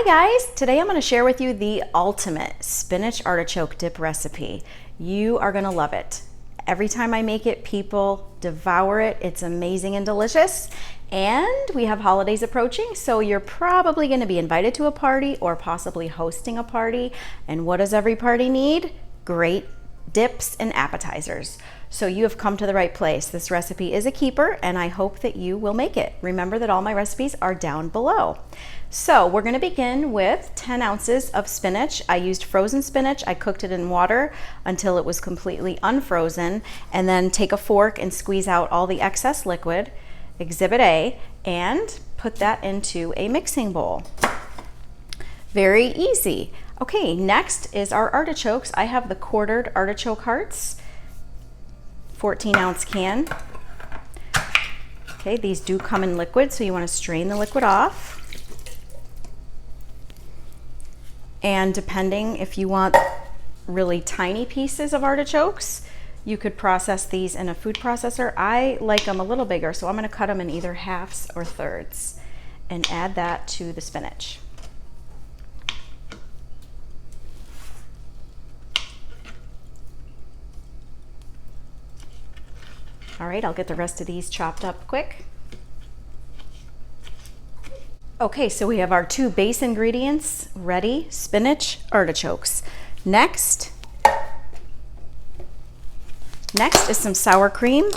guys, today I'm going to share with you the ultimate spinach artichoke dip recipe. You are going to love it. Every time I make it, people devour it. It's amazing and delicious. And we have holidays approaching, so you're probably going to be invited to a party or possibly hosting a party. And what does every party need? Great dips and appetizers. So you have come to the right place. This recipe is a keeper and I hope that you will make it. Remember that all my recipes are down below. So we're going to begin with 10 ounces of spinach. I used frozen spinach. I cooked it in water until it was completely unfrozen, and then take a fork and squeeze out all the excess liquid, Exhibit A, and put that into a mixing bowl. Very easy. Okay, next is our artichokes. I have the quartered artichoke hearts, 14-ounce can. Okay, these do come in liquid, so you want to strain the liquid off. And depending if you want really tiny pieces of artichokes, you could process these in a food processor. I like them a little bigger, so I'm going to cut them in either halves or thirds and add that to the spinach. All right, I'll get the rest of these chopped up quick. Okay, so we have our two base ingredients ready: spinach, artichokes. Next is some sour cream.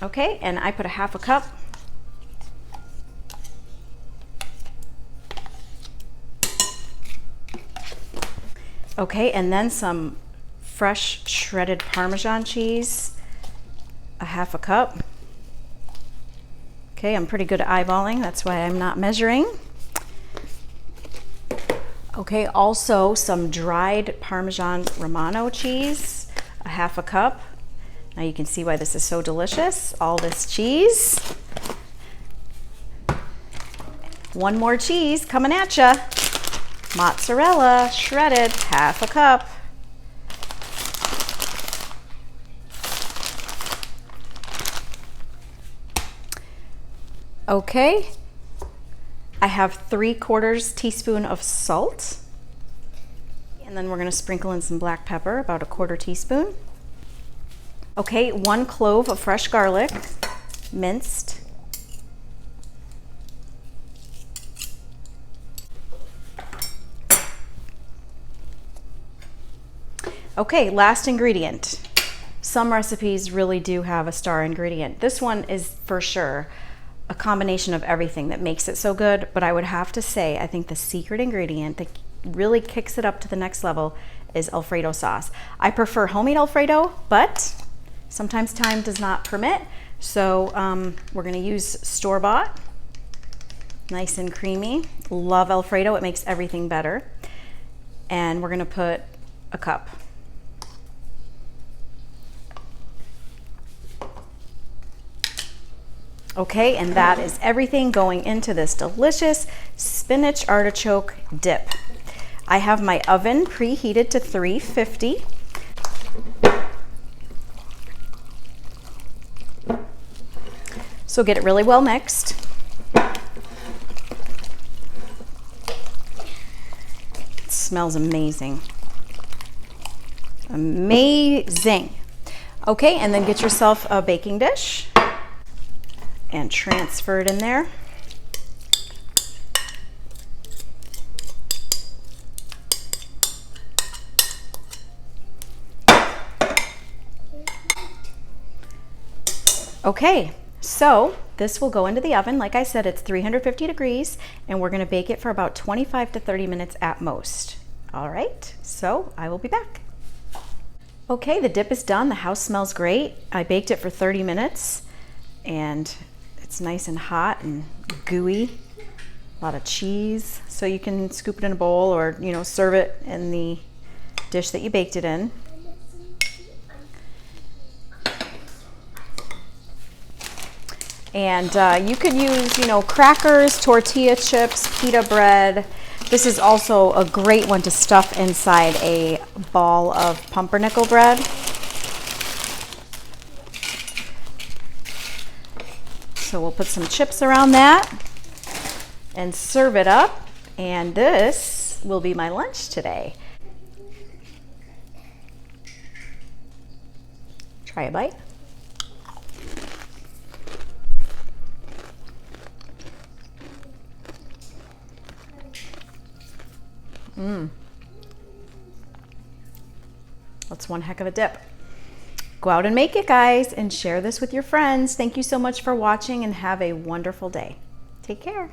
Okay, and I put a half a cup. Okay, and then some fresh shredded Parmesan cheese, a half a cup. Okay, I'm pretty good at eyeballing, that's why I'm not measuring. Okay, also some dried Parmesan Romano cheese, a half a cup. Now you can see why this is so delicious, all this cheese. One more cheese coming at ya. Mozzarella, shredded, half a cup. Okay, I have 3/4 teaspoon of salt, and then we're going to sprinkle in some black pepper, about 1/4 teaspoon. Okay, 1 clove of fresh garlic, minced. Okay, last ingredient. Some recipes really do have a star ingredient. This one is for sure a combination of everything that makes it so good, but I would have to say I think the secret ingredient that really kicks it up to the next level is Alfredo sauce. I prefer homemade Alfredo, but sometimes time does not permit, so we're going to use store-bought. Nice and creamy. Love Alfredo, it makes everything better. And we're going to put a cup. Okay, and that is everything going into this delicious spinach artichoke dip. I have my oven preheated to 350. So get it really well mixed. It smells amazing. Amazing. Okay, and then get yourself a baking dish and transfer it in there. Okay, so this will go into the oven. Like I said, it's 350 degrees, and we're going to bake it for about 25 to 30 minutes at most. All right, so I will be back. Okay, the dip is done. The house smells great. I baked it for 30 minutes, and it's nice and hot and gooey. A lot of cheese. So you can scoop it in a bowl or, you know, serve it in the dish that you baked it in. And you could use, you know, crackers, tortilla chips, pita bread. This is also a great one to stuff inside a ball of pumpernickel bread. So we'll put some chips around that. and serve it up. And this will be my lunch today. Try a bite. That's one heck of a dip. Go out and make it, guys, and share this with your friends. Thank you so much for watching and have a wonderful day. Take care.